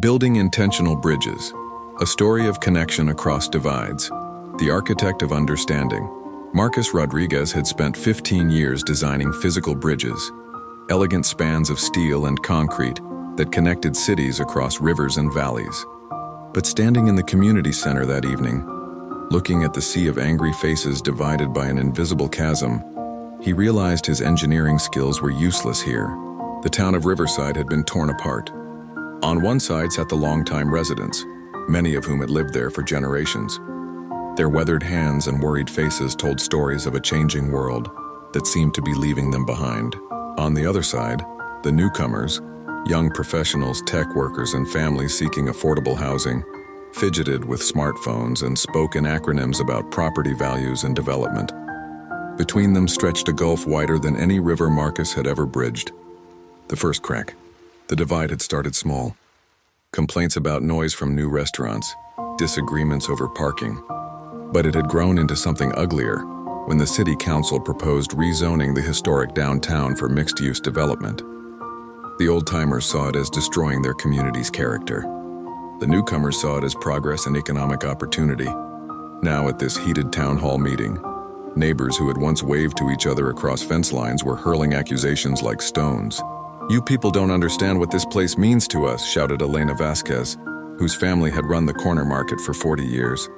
Building Intentional Bridges, a story of connection across divides. The architect of understanding, Marcus Rodriguez had spent 15 years designing physical bridges, elegant spans of steel and concrete that connected cities across rivers and valleys. But standing in the community center that evening, looking at the sea of angry faces divided by an invisible chasm, he realized his engineering skills were useless here. The town of Riverside had been torn apart. On one side sat the longtime residents, many of whom had lived there for generations. Their weathered hands and worried faces told stories of a changing world that seemed to be leaving them behind. On the other side, the newcomers, young professionals, tech workers, and families seeking affordable housing, fidgeted with smartphones and spoke in acronyms about property values and development. Between them stretched a gulf wider than any river Marcus had ever bridged. The first crack. The divide had started small. Complaints about noise from new restaurants, disagreements over parking. But it had grown into something uglier when the city council proposed rezoning the historic downtown for mixed-use development. The old-timers saw it as destroying their community's character. The newcomers saw it as progress and economic opportunity. Now, at this heated town hall meeting, neighbors who had once waved to each other across fence lines were hurling accusations like stones. "You people don't understand what this place means to us," shouted Elena Vasquez, whose family had run the corner market for 40 years.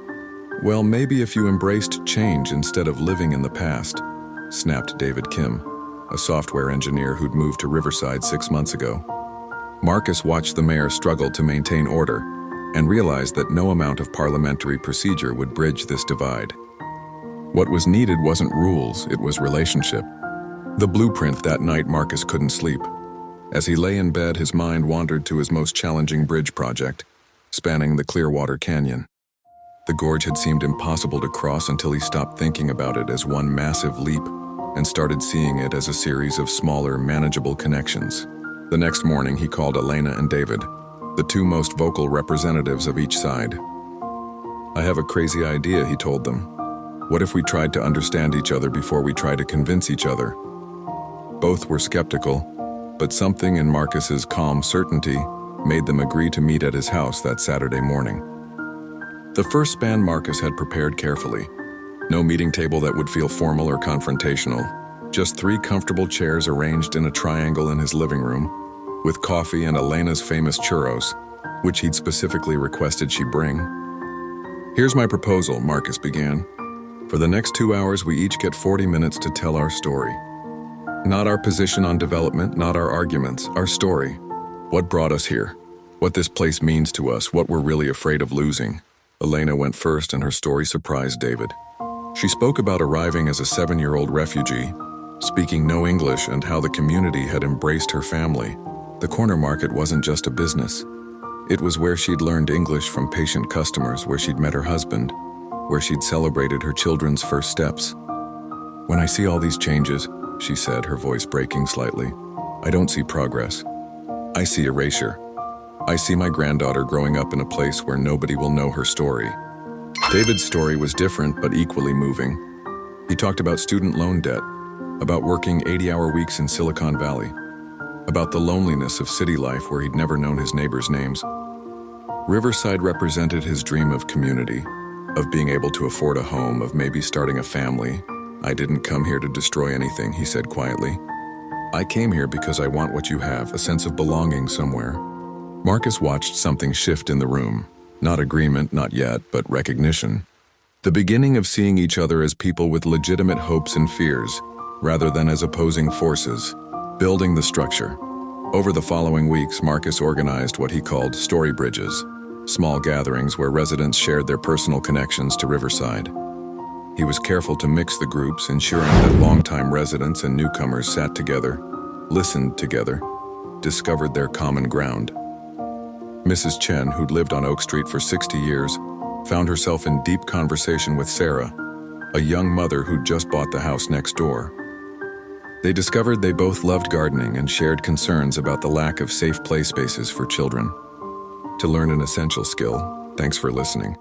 "Well, maybe if you embraced change instead of living in the past," snapped David Kim, a software engineer who'd moved to Riverside 6 months ago. Marcus watched the mayor struggle to maintain order and realized that no amount of parliamentary procedure would bridge this divide. What was needed wasn't rules, it was relationship. The blueprint that night, Marcus couldn't sleep. As he lay in bed, his mind wandered to his most challenging bridge project, spanning the Clearwater Canyon. The gorge had seemed impossible to cross until he stopped thinking about it as one massive leap and started seeing it as a series of smaller, manageable connections. The next morning, he called Elena and David, the two most vocal representatives of each side. "I have a crazy idea," he told them. "What if we tried to understand each other before we tried to convince each other?" Both were skeptical, but something in Marcus's calm certainty made them agree to meet at his house that Saturday morning. The first span Marcus had prepared carefully. No meeting table that would feel formal or confrontational. Just 3 comfortable chairs arranged in a triangle in his living room, with coffee and Elena's famous churros, which he'd specifically requested she bring. "Here's my proposal," Marcus began. "For the next 2 hours, we each get 40 minutes to tell our story. Not our position on development, not our arguments, our story. What brought us here? What this place means to us, what we're really afraid of losing." Elena went first, and her story surprised David. She spoke about arriving as a 7-year-old refugee, speaking no English, and how the community had embraced her family. The corner market wasn't just a business. It was where she'd learned English from patient customers, where she'd met her husband, where she'd celebrated her children's first steps. "When I see all these changes," she said, her voice breaking slightly, "I don't see progress. I see erasure. I see my granddaughter growing up in a place where nobody will know her story." David's story was different but equally moving. He talked about student loan debt, about working 80-hour weeks in Silicon Valley, about the loneliness of city life where he'd never known his neighbors' names. Riverside represented his dream of community, of being able to afford a home, of maybe starting a family. "I didn't come here to destroy anything," he said quietly. "I came here because I want what you have, a sense of belonging somewhere." Marcus watched something shift in the room. Not agreement, not yet, but recognition. The beginning of seeing each other as people with legitimate hopes and fears, rather than as opposing forces. Building the structure. Over the following weeks, Marcus organized what he called story bridges, small gatherings where residents shared their personal connections to Riverside. He was careful to mix the groups, ensuring that longtime residents and newcomers sat together, listened together, discovered their common ground. Mrs. Chen, who'd lived on Oak Street for 60 years, found herself in deep conversation with Sarah, a young mother who'd just bought the house next door. They discovered they both loved gardening and shared concerns about the lack of safe play spaces for children. To learn an essential skill, thanks for listening.